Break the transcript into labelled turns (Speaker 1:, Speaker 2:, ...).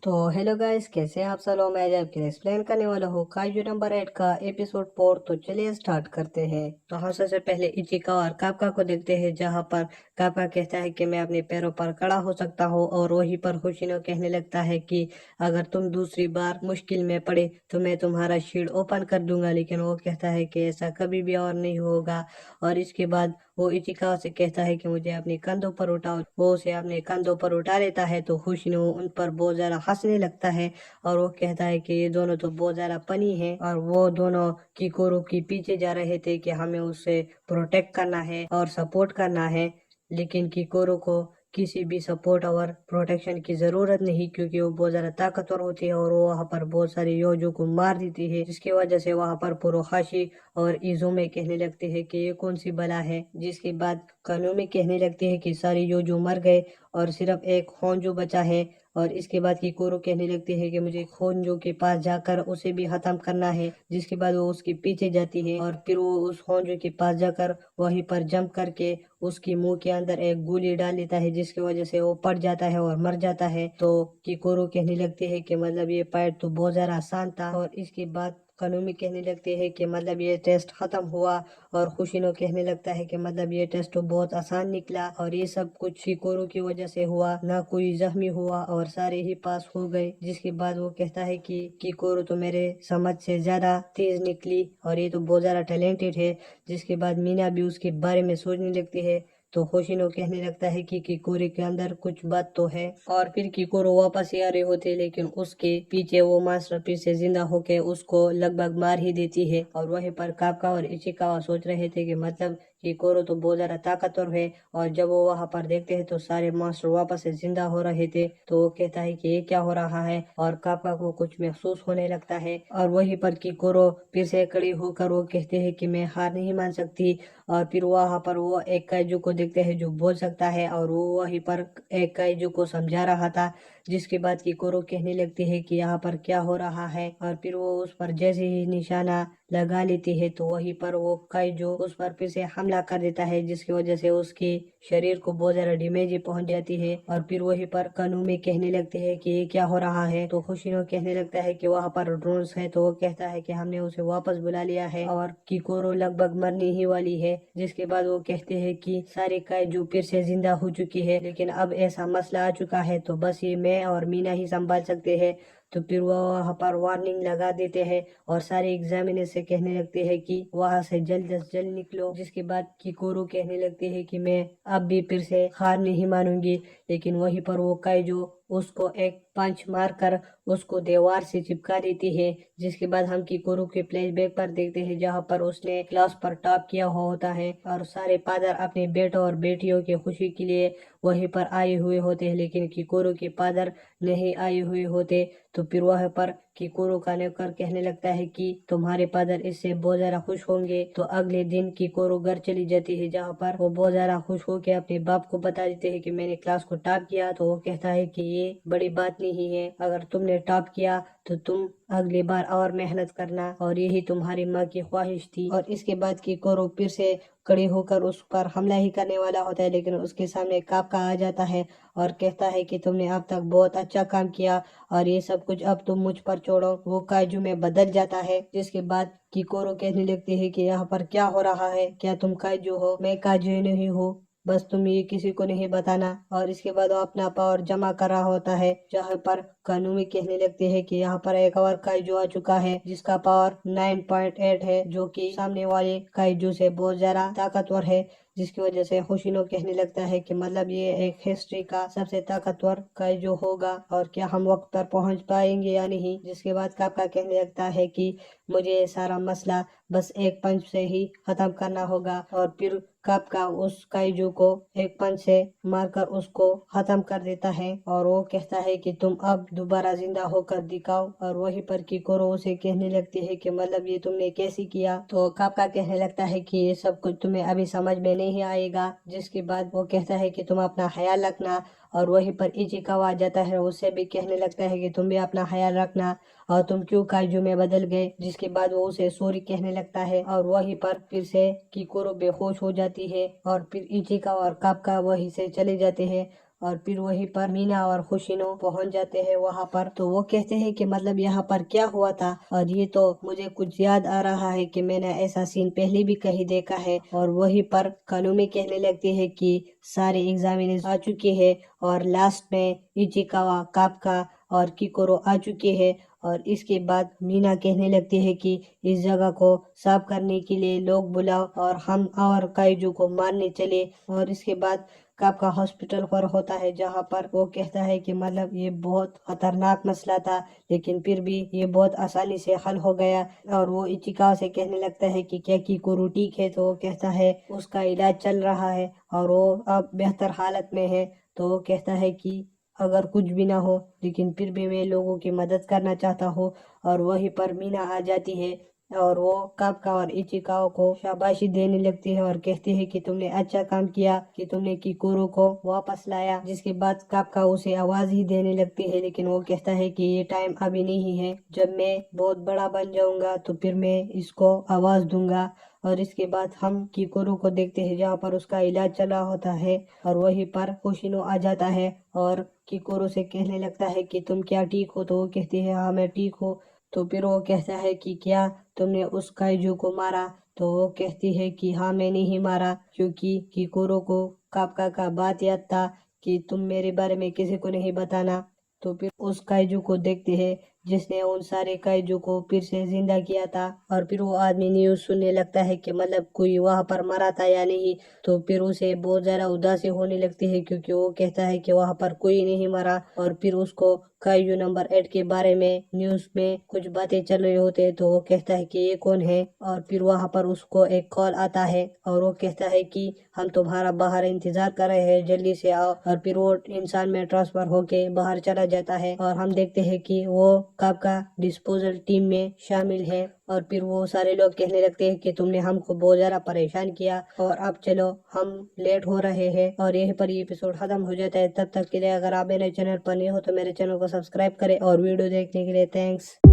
Speaker 1: तो hello guys, कैसे हैं आप सब लोग। मैं आज आपके लिए एक्सप्लेन करने वाला हूँ काइजू नंबर 8 का एपिसोड 4। तो चलिए स्टार्ट करते हैं। तो हम सबसे पहले इचिका और कापका को देखते हैं, जहाँ पर कापका कहता है कि मैं अपने पैरों पर खड़ा हो सकता हूँ, और वहीं पर होशिनो कहने लगता है कि अगर तुम दूसरी बार मुश्किल में पड़े तो मैं तुम्हारा शील्ड ओपन कर दूंगा। लेकिन वो कहता है कि ऐसा कभी भी और नहीं होगा। और इसके बाद वो इचिका से कहता है कि मुझे अपने कंधों पर उठाओ। वो उसे अपने कंधों पर उठा लेता है तो होशिनो उन पर बहुत ज्यादा हंसने लगता है, और वो कहता है कि ये दोनों तो बहुत ज्यादा फनी है। और वो दोनों किकोरो के पीछे जा रहे थे कि हमें उससे प्रोटेक्ट करना है और सपोर्ट करना है। लेकिन किकोरो को किसी भी सपोर्ट और प्रोटेक्शन की जरूरत नहीं, क्योंकि वो बहुत ज्यादा ताकतवर होती है और वो वहाँ पर बहुत सारे योजो को मार देती है, जिसकी वजह से वहाँ पर पुरोहाशी और इजुमे कहने लगते हैं कि ये कौन सी बला है। जिसके बाद कानूमी कहने लगते हैं कि सारे योजो मर गए और सिर्फ एक होंजो बचा है। और इसके बाद किकोरो कहने लगते हैं कि मुझे होंजो के पास जाकर उसे भी खत्म करना है। जिसके बाद वो उसके पीछे जाती है और फिर वो उस होंजो के पास जाकर वहीं पर जंप करके उसकी मुंह के अंदर एक गोली डाल देता है, जिसकी वजह से वो पड़ जाता है और मर जाता है। तो किकोरो कहने लगते हैं कि मतलब ये फाइट तो बहुत ज्यादा आसान था। और इसके बाद कानूमी कहने लगते हैं कि मतलब ये टेस्ट खत्म हुआ। और खुशिनो कहने लगता है कि मतलब ये टेस्ट तो बहुत आसान निकला, और ये सब कुछ किकोरो की वजह से हुआ, ना कोई जख्मी हुआ और सारे ही पास हो गए। जिसके बाद वो कहता है कि किकोरो तो मेरे समझ से ज्यादा तेज निकली और ये तो बहुत ज्यादा टैलेंटेड है। जिसके बाद मीना भी उसके बारे में सोचने लगती है। तो होशिनो कहने लगता है कि किकोरो के अंदर कुछ बात तो है। और फिर किकोरो वापस ही आ रहे होते, लेकिन उसके पीछे वो मास्टर फिर से जिंदा होके उसको लगभग मार ही देती है। और वहीं पर कापका और इचिकावा सोच रहे थे कि मतलब किकोरो तो बहुत ज्यादा ताकतवर है। और जब वो वहां पर देखते हैं तो सारे मास्टर वापस से जिंदा हो रहे थे। तो वो कहता है कि ये क्या हो रहा है, और कापका को कुछ महसूस होने लगता है। और वहीं पर किकोरो फिर से खड़ी होकर वो कहते हैं कि मैं हार नहीं मान सकती। और फिर वहां पर वो एक काइजू को देखते हैं जो बोल सकता है, और वो वहीं पर एक काइजू को समझा रहा था। जिसके बाद किकोरो कहने लगती है कि यहाँ पर क्या हो रहा है। और फिर वो उस पर जैसे ही निशाना लगा लेती है तो वहीं पर वो काइजू उस पर फिर से हमला कर देता है, जिसकी वजह से उसके शरीर को बहुत ज्यादा डैमेज पहुंच जाती है। और फिर वहीं पर कानूमी कहने लगते हैं कि ये क्या हो रहा है। तो खुशिनो कहने लगता है कि वहाँ पर ड्रोन्स है। तो वो कहता है कि हमने उसे वापस बुला लिया है और किकोरो लगभग मरने ही वाली है। जिसके बाद वो कहते हैं कि सारे काइजू फिर से जिंदा हो चुकी है, लेकिन अब ऐसा मसला आ चुका है तो बस ये मैं और मीना ही संभाल सकते हैं। तो फिर वो वहाँ पर वार्निंग लगा देते हैं और सारे एग्जामिनर से कहने लगते हैं कि वहाँ से जल्द से जल्द निकलो। जिसके बाद किकोरो कहने लगते हैं कि मैं अब भी फिर से हार नहीं मानूंगी। लेकिन वहीं पर वो काइजू उसको एक पंच मारकर उसको दीवार से चिपका देती है। जिसके बाद हम किकोरो के फ्लैशबैक पर देखते हैं, जहाँ पर उसने क्लास पर टॉप किया हुआ होता है और सारे फादर अपने बेटों और बेटियों की खुशी के लिए वहीं पर आए हुए होते हैं, लेकिन किकोरो के फादर नहीं आए हुए होते। तो फिर वह पर किकोरो का नौकर कहने लगता है कि तुम्हारे फादर इससे बहुत ज्यादा खुश होंगे। तो अगले दिन किकोरो घर चली जाती है, जहाँ पर वो बहुत ज्यादा खुश होकर अपने बाप को बता देते हैं कि मैंने क्लास को टॉप किया। तो वो कहता है कि ये बड़ी बात नहीं है, अगर तुमने टॉप किया तो तुम अगली बार और मेहनत करना, और यही तुम्हारी माँ की ख्वाहिश थी। और इसके बाद किकोरो फिर से खड़ी होकर उस पर हमला ही करने वाला होता है, लेकिन उसके सामने कापका आ जाता है और कहता है कि तुमने अब तक बहुत अच्छा काम किया और ये सब कुछ अब तुम मुझ पर छोड़ो। वो काजू में बदल जाता है। जिसके बाद किकोरो कहने लगते हैं कि यहाँ पर क्या हो रहा है, क्या तुम काजू हो? मैं काजू ही नहीं हूँ, बस तुम ये किसी को नहीं बताना। और इसके बाद वो अपना पावर जमा कर रहा होता है, जहाँ पर कानूनी कहने लगते हैं कि यहाँ पर एक और काइजू आ चुका है जिसका पावर 9.8 है, जो कि सामने वाले काइजू से बहुत ज्यादा ताकतवर है। जिसकी वजह से होशिनो कहने लगता है कि मतलब ये एक हिस्ट्री का सबसे ताकतवर काइजू होगा, और क्या हम वक्त पर पहुंच पाएंगे या नहीं। जिसके बाद कापका कहने लगता है कि मुझे ये सारा मसला बस एक पंच से ही खत्म करना होगा। और फिर कापका उस काइजू को एक पंच से मारकर उसको खत्म कर देता है, और वो कहता है कि तुम अब दोबारा जिंदा होकर दिखाओ। और वहीं पर किकोरो उसे कहने लगती है कि मतलब ये तुमने कैसे किया। तो कापका कहने लगता है कि ये सब कुछ तुम्हें अभी समझ में नहीं आएगा। जिसके बाद वो कहता है कि तुम अपना ख्याल रखना। और वहीं पर इचिकावा आ जाता है, उससे भी कहने लगता है कि तुम भी अपना ख्याल रखना और तुम क्यों काइजू में बदल गए। जिसके बाद वो उसे सॉरी कहने लगता है, और वहीं पर फिर से किकोरो बेहोश हो जाती है। और फिर इचिका और कापका वहीं से चले जाते हैं। اور پھر وہیں پر مینا اور خوشینو پہنچ جاتے ہیں وہاں پر. تو وہ کہتے ہیں کہ مطلب یہاں پر کیا ہوا تھا، اور یہ تو مجھے کچھ یاد آ رہا ہے کہ میں نے ایسا سین پہلے بھی کہیں دیکھا ہے. اور وہیں پر کانومی کہنے لگتی ہے کہ سارے ایگزامینرز آ چکے ہیں اور لاسٹ میں ایچیکاوا، کاپکا اور کیکورو آ چکے ہیں. اور اس کے بعد مینا کہنے لگتی ہے کہ اس جگہ کو صاف کرنے کے لیے لوگ بلاؤ اور ہم اور کائجو کو مارنے چلے. اور اس کے بعد کاپ کا ہاسپٹل پر ہوتا ہے جہاں پر وہ کہتا ہے کہ مطلب یہ بہت خطرناک مسئلہ تھا لیکن پھر بھی یہ بہت آسانی سے حل ہو گیا. اور وہ ایچیکاوا سے کہنے لگتا ہے کہ کیا کیکورو ٹھیک ہے، تو وہ کہتا ہے اس کا علاج چل رہا ہے اور وہ اب بہتر حالت میں ہے. تو وہ کہتا ہے کہ اگر کچھ بھی نہ ہو لیکن پھر بھی میں لوگوں کی مدد کرنا چاہتا ہوں. اور وہیں پر مینا آ جاتی ہے اور وہ کاپکا اور ایچیکاوا کو شاباشی دینے لگتی ہے اور کہتی ہے کہ تم نے اچھا کام کیا کہ تم نے کیکورو کو واپس لایا. جس کے بعد کاپکا اسے آواز ہی دینے لگتی ہے لیکن وہ کہتا ہے کہ یہ ٹائم ابھی نہیں ہے، جب میں بہت بڑا بن جاؤں گا تو پھر میں اس کو آواز دوں گا. اور اس کے بعد ہم کیکورو کو دیکھتے ہیں جہاں پر اس کا علاج چلا ہوتا ہے اور وہیں پر خوشینو آ جاتا ہے اور کیکورو سے کہنے لگتا ہے کہ تم کیا ٹھیک ہو؟ تو وہ کہتی ہے ہاں میں ٹھیک ہوں. تو پھر وہ کہتا ہے کہ کیا تم نے اس کائجو کو مارا؟ تو وہ کہتی ہے کہ ہاں میں نہیں مارا، کیونکہ کیکورو کو کاپکا کا بات یاد تھا کہ تم میرے بارے میں کسی کو نہیں بتانا. تو پھر اس کائجو کو دیکھتے ہیں جس نے ان سارے کائجو کو پھر سے زندہ کیا تھا. اور پھر وہ آدمی نیوز سننے لگتا ہے کہ مطلب کوئی وہاں پر مرا تھا یا نہیں. تو پھر اسے بہت زیادہ اداسی ہونے لگتی ہے کیونکہ وہ کہتا ہے کہ وہاں پر کوئی نہیں مرا. اور پھر اس کو کائجو نمبر 8 کے بارے میں نیوز میں کچھ باتیں چل رہے ہوتے ہیں. تو وہ کہتا ہے کہ یہ کون ہے، اور پھر وہاں پر اس کو ایک کال آتا ہے اور وہ کہتا ہے کہ ہم تمہارا باہر انتظار کر رہے ہیں، جلدی سے آؤ. اور پھر وہ انسان میں ٹرانسفر ہو کے باہر چلا جاتا ہے اور ہم دیکھتے ہیں کہ وہ کاپکا ڈسپوزل ٹیم میں شامل ہے. اور پھر وہ سارے لوگ کہنے لگتے ہیں کہ تم نے ہم کو بہت زیادہ پریشان کیا اور اب چلو ہم لیٹ ہو رہے ہیں. اور یہیں پر یہ ایپیسوڈ ختم ہو جاتا ہے. تب تک کے لیے اگر آپ میرے چینل پر نہیں ہو تو میرے چینل کو سبسکرائب کریں اور ویڈیو دیکھنے کے لیے تھینکس.